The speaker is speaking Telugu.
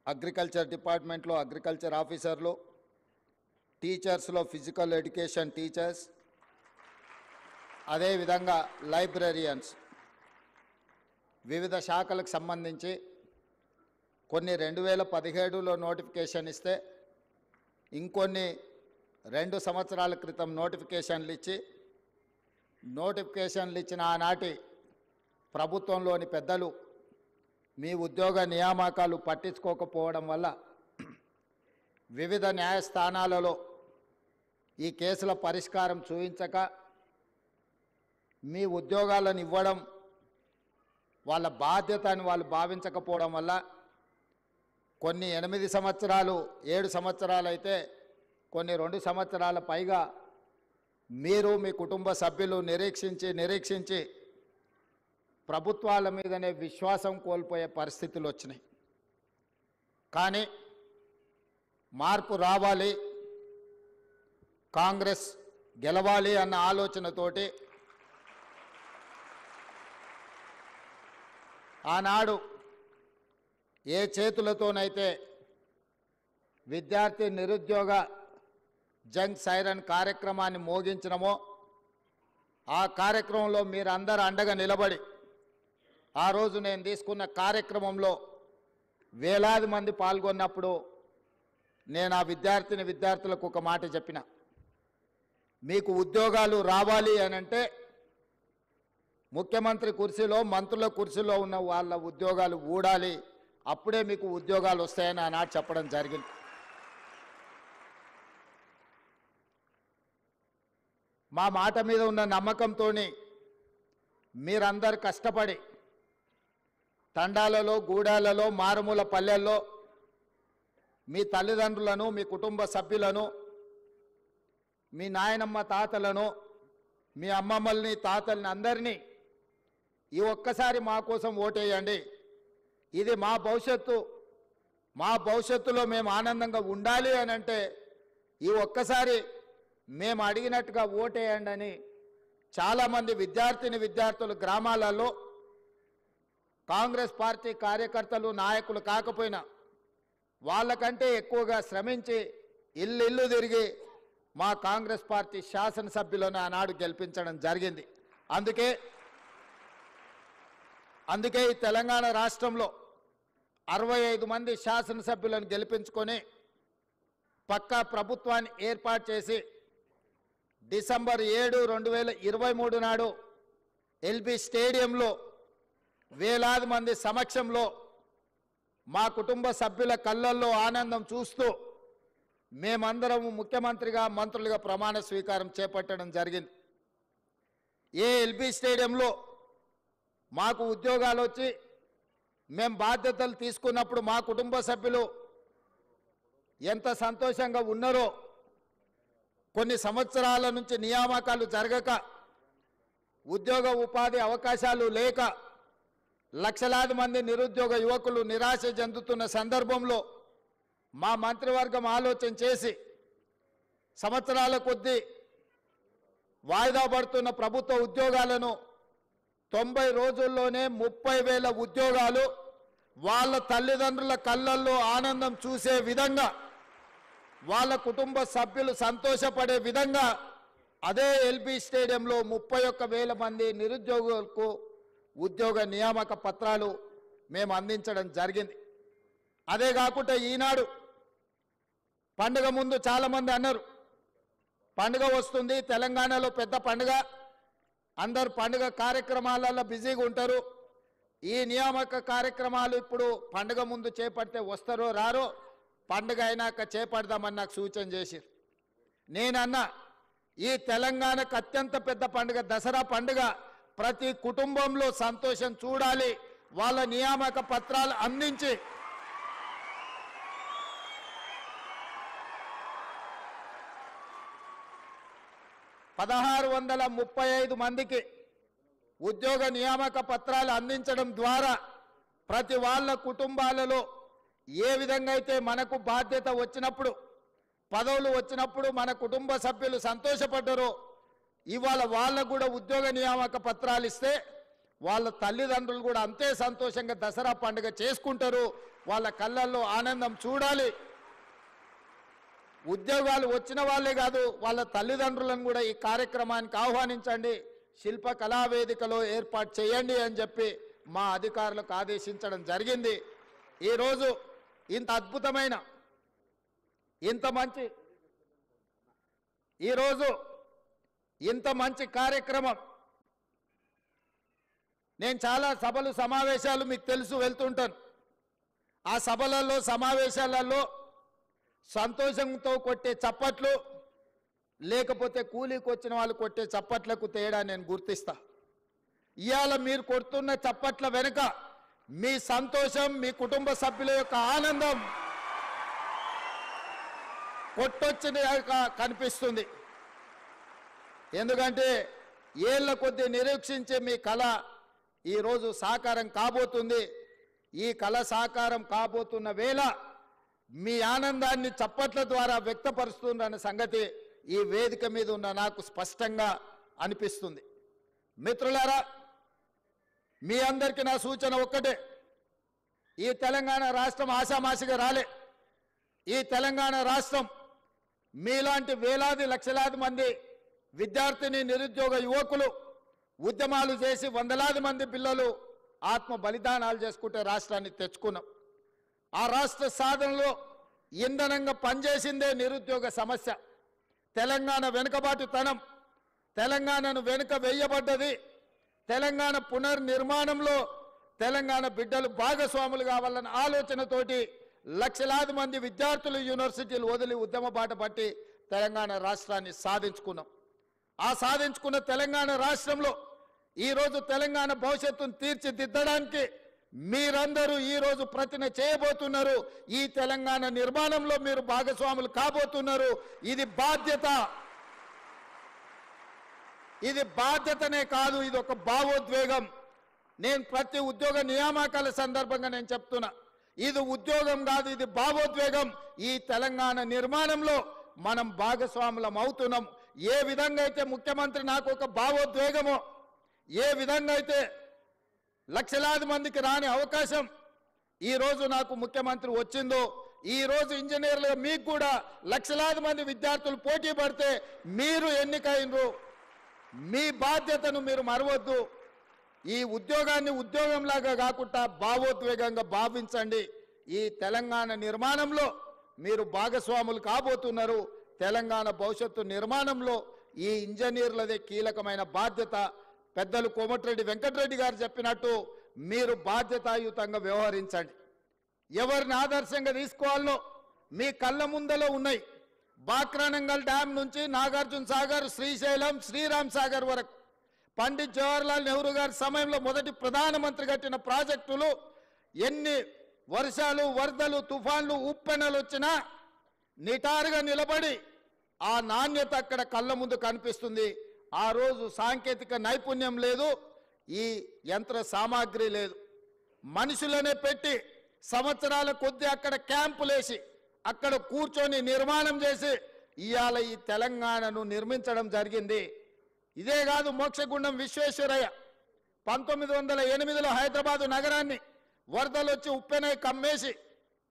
అగ్రికల్చర్ డిపార్ట్మెంట్లో అగ్రికల్చర్ ఆఫీసర్లు, టీచర్స్లో ఫిజికల్ ఎడ్యుకేషన్ టీచర్స్, అదేవిధంగా లైబ్రరియన్స్, వివిధ శాఖలకు సంబంధించి కొన్ని 2017లో నోటిఫికేషన్ ఇస్తే ఇంకొన్ని 2 సంవత్సరాల క్రితం నోటిఫికేషన్లు ఇచ్చిన ఆనాటి ప్రభుత్వంలోని పెద్దలు మీ ఉద్యోగ నియామకాలు పట్టించుకోకపోవడం వల్ల వివిధ న్యాయస్థానాలలో ఈ కేసుల పరిష్కారం చూపించక మీ ఉద్యోగాలను ఇవ్వడం వాళ్ళ బాధ్యత అని వాళ్ళు భావించకపోవడం వల్ల కొన్ని 8 సంవత్సరాలు 7 సంవత్సరాలు అయితే కొన్ని 2 సంవత్సరాల పైగా మీరు మీ కుటుంబ సభ్యులు నిరీక్షించి ప్రభుత్వాల మీదనే విశ్వాసం కోల్పోయే పరిస్థితులు వచ్చినాయి. కానీ మార్పు రావాలి, కాంగ్రెస్ గెలవాలి అన్న ఆలోచనతోటి ఆనాడు ఏ చేతులతోనైతే విద్యార్థి నిరుద్యోగ జంగ్ సైరన్ కార్యక్రమాన్ని మోగించినమో ఆ కార్యక్రమంలో మీరందరూ అండగా నిలబడి ఆ రోజు నేను తీసుకున్న కార్యక్రమంలో వేలాది మంది పాల్గొన్నప్పుడు నేను ఆ విద్యార్థులకు ఒక మాట చెప్పిన, మీకు ఉద్యోగాలు రావాలి అనంటే ముఖ్యమంత్రి కుర్చీలో మంత్రుల కుర్చీలో ఉన్న వాళ్ళ ఉద్యోగాలు ఊడాలి, అప్పుడే మీకు ఉద్యోగాలు వస్తాయని ఆనాడు చెప్పడం జరిగింది. మా మాట మీద ఉన్న నమ్మకంతో మీరందరూ కష్టపడి తండాలలో, గూడాలలో, మారుమూల పల్లెల్లో మీ తల్లిదండ్రులను, మీ కుటుంబ సభ్యులను, మీ నాయనమ్మ తాతలను, మీ అమ్మమ్మల్ని, తాతల్ని అందరినీ ఈ ఒక్కసారి మా కోసం ఓటేయండి, ఇది మా భవిష్యత్తు, మా భవిష్యత్తులో మేము ఆనందంగా ఉండాలి అని అంటే ఈ ఒక్కసారి మేము అడిగినట్టుగా ఓటేయండి అని చాలామంది విద్యార్థులు గ్రామాలలో కాంగ్రెస్ పార్టీ కార్యకర్తలు, నాయకులు కాకపోయినా వాళ్ళకంటే ఎక్కువగా శ్రమించి ఇల్లు తిరిగి మా కాంగ్రెస్ పార్టీ శాసనసభ్యులను ఆనాడు గెలిపించడం జరిగింది. అందుకే ఈ తెలంగాణ రాష్ట్రంలో 65 మంది శాసనసభ్యులను గెలిపించుకొని పక్కా ప్రభుత్వాన్ని ఏర్పాటు చేసి డిసెంబర్ 7, 2023 నాడు ఎల్బీ స్టేడియంలో వేలాది మంది సమక్షంలో మా కుటుంబ సభ్యుల కళ్ళల్లో ఆనందం చూస్తూ మేమందరం ముఖ్యమంత్రిగా, మంత్రులుగా ప్రమాణ స్వీకారం చేపట్టడం జరిగింది. ఏ ఎల్బీ స్టేడియంలో మాకు ఉద్యోగాలు వచ్చి మేము బాధ్యతలు తీసుకున్నప్పుడు మా కుటుంబ సభ్యులు ఎంత సంతోషంగా ఉన్నారో, కొన్ని సంవత్సరాల నుంచి నియామకాలు జరగక ఉద్యోగ ఉపాధి అవకాశాలు లేక లక్షలాది మంది నిరుద్యోగ యువకులు నిరాశ చెందుతున్న సందర్భంలో మా మంత్రివర్గం ఆలోచన చేసి సంవత్సరాల కొద్దీ వాయిదా పడుతున్న ప్రభుత్వ ఉద్యోగాలను 90 రోజుల్లోనే 30,000 ఉద్యోగాలు వాళ్ళ తల్లిదండ్రుల కళ్ళల్లో ఆనందం చూసే విధంగా, వాళ్ళ కుటుంబ సభ్యులు సంతోషపడే విధంగా అదే ఎల్బీ స్టేడియంలో 31,000 మంది నిరుద్యోగులకు ఉద్యోగ నియామక పత్రాలు మేము అందించడం జరిగింది. అదే కాకుండా ఈనాడు పండుగ ముందు చాలామంది అన్నారు, పండుగ వస్తుంది, తెలంగాణలో పెద్ద పండుగ, అందరు పండుగ కార్యక్రమాలలో బిజీగా ఉంటారు, ఈ నియామక కార్యక్రమాలు ఇప్పుడు పండుగ ముందు చేపడితే వస్తారో రారో, పండుగ అయినాక చేపడదామని నాకు సూచన చేశారు. నేనన్నా ఈ తెలంగాణకు అత్యంత పెద్ద పండుగ దసరా పండుగ, ప్రతి కుటుంబంలో సంతోషం చూడాలి, వాళ్ళ నియామక పత్రాలు అందించి $1,635 మందికి ఉద్యోగ నియామక పత్రాలు అందించడం ద్వారా ప్రతి వాళ్ళ కుటుంబాలలో ఏ విధంగా అయితే మనకు బాధ్యత వచ్చినప్పుడు, పదవులు వచ్చినప్పుడు మన కుటుంబ సభ్యులు సంతోషపడ్డారో, ఇవాళ వాళ్ళకు కూడా ఉద్యోగ నియామక పత్రాలు ఇస్తే వాళ్ళ తల్లిదండ్రులు కూడా అంతే సంతోషంగా దసరా పండుగ చేసుకుంటారు. వాళ్ళ కళ్ళల్లో ఆనందం చూడాలి. ఉద్యోగాలు వచ్చిన వాళ్ళే కాదు, వాళ్ళ తల్లిదండ్రులను కూడా ఈ కార్యక్రమానికి ఆహ్వానించండి, శిల్ప కళావేదికలో ఏర్పాటు చేయండి అని చెప్పి మా అధికారులకు ఆదేశించడం జరిగింది. ఈరోజు ఇంత అద్భుతమైన ఇంత మంచి కార్యక్రమం, నేను చాలా సభలు సమావేశాలు మీకు తెలుసు వెళ్తుంటాను. ఆ సభలలో సమావేశాలలో సంతోషంతో కొట్టే చప్పట్లు, లేకపోతే కూలీకి వచ్చిన వాళ్ళు కొట్టే చప్పట్లకు తేడా నేను గుర్తిస్తా. ఇవాళ మీరు కొడుతున్న చప్పట్ల వెనుక మీ సంతోషం, మీ కుటుంబ సభ్యుల యొక్క ఆనందం కొట్టొచ్చిన కనిపిస్తుంది. ఎందుకంటే ఏళ్ల కొద్దీ నిరీక్షించే మీ కళ ఈరోజు సాకారం కాబోతుంది. ఈ కళ సాకారం కాబోతున్న వేళ మీ ఆనందాన్ని చప్పట్ల ద్వారా వ్యక్తపరుస్తున్న సంగతి ఈ వేదిక మీద ఉన్న నాకు స్పష్టంగా అనిపిస్తుంది. మిత్రులారా, మీ అందరికీ నా సూచన ఒక్కటే, ఈ తెలంగాణ రాష్ట్రం ఆషామాషిగా రాలే. ఈ తెలంగాణ రాష్ట్రం మీలాంటి వేలాది లక్షలాది మంది విద్యార్థిని నిరుద్యోగ యువకులు ఉద్యమాలు చేసి వందలాది మంది పిల్లలు ఆత్మ బలిదానాలు చేసుకుంటే రాష్ట్రాన్ని తెచ్చుకున్నాం. ఆ రాష్ట్ర సాధనలో ఇంధనంగా పనిచేసిందే నిరుద్యోగ సమస్య. తెలంగాణ వెనుకబాటుతనం, తెలంగాణను వెనుక వేయబడ్డది. తెలంగాణ పునర్నిర్మాణంలో తెలంగాణ బిడ్డలు భాగస్వాములు కావాలన్న ఆలోచనతోటి లక్షలాది మంది విద్యార్థులు యూనివర్సిటీలు వదిలి ఉద్యమ బాట పట్టి తెలంగాణ రాష్ట్రాన్ని సాధించుకున్నాం. ఆ సాధించుకున్న తెలంగాణ రాష్ట్రంలో ఈరోజు తెలంగాణ భవిష్యత్తును తీర్చిదిద్దడానికి మీరందరూ ఈరోజు ప్రతిన చేయబోతున్నారు. ఈ తెలంగాణ నిర్మాణంలో మీరు భాగస్వాములు కాబోతున్నారు. ఇది బాధ్యత. ఇది బాధ్యతనే కాదు, ఇది ఒక భావోద్వేగం. నేను ప్రతి ఉద్యోగ నియామకాల సందర్భంగా నేను చెప్తున్నా, ఇది ఉద్యోగం కాదు, ఇది భావోద్వేగం. ఈ తెలంగాణ నిర్మాణంలో మనం భాగస్వాములం అవుతున్నాం. ఏ విధంగా అయితే ముఖ్యమంత్రి నాకు ఒక భావోద్వేగమో, ఏ విధంగా అయితే లక్షలాది మందికి రాని అవకాశం ఈరోజు నాకు ముఖ్యమంత్రి వచ్చిందో, ఈరోజు ఇంజనీర్లుగా మీకు కూడా లక్షలాది మంది విద్యార్థులు పోటీ పడితే మీరు ఎన్నికైనరు. మీ బాధ్యతను మీరు మరవద్దు. ఈ ఉద్యోగాన్ని ఉద్యోగంలాగా కాకుండా భావోద్వేగంగా భావించండి. ఈ తెలంగాణ నిర్మాణంలో మీరు భాగస్వాములు కాబోతున్నారు. తెలంగాణ భవిష్యత్తు నిర్మాణంలో ఈ ఇంజనీర్లదే కీలకమైన బాధ్యత. పెద్దలు కోమటిరెడ్డి వెంకటరెడ్డి గారు చెప్పినట్టు మీరు బాధ్యతాయుతంగా వ్యవహరించండి. ఎవరిని ఆదర్శంగా తీసుకోవాలనో మీ కళ్ళ ముందలో ఉన్నాయి. బాక్రానంగల్ డ్యామ్ నుంచి నాగార్జున సాగర్, శ్రీశైలం, శ్రీరామ్ సాగర్ వరకు పండిత్ జవహర్లాల్ నెహ్రూ గారి సమయంలో మొదటి ప్రధానమంత్రి కట్టిన ప్రాజెక్టులు ఎన్ని వర్షాలు, వరదలు, తుఫాన్లు, ఉప్పెనలు వచ్చినా నిటారుగా నిలబడి ఆ నాణ్యత అక్కడ కళ్ళ ముందు కనిపిస్తుంది. ఆ రోజు సాంకేతిక నైపుణ్యం లేదు, ఈ యంత్ర సామాగ్రి లేదు. మనుషులనే పెట్టి సంవత్సరాల కొద్దీ అక్కడ క్యాంపులేసి అక్కడ కూర్చొని నిర్మాణం చేసి ఇవాళ ఈ తెలంగాణను నిర్మించడం జరిగింది. ఇదే కాదు, మోక్షగుండం విశ్వేశ్వరయ్య 1908లో హైదరాబాదు నగరాన్ని వరదలు వచ్చి ఉప్పెనై కమ్మేసి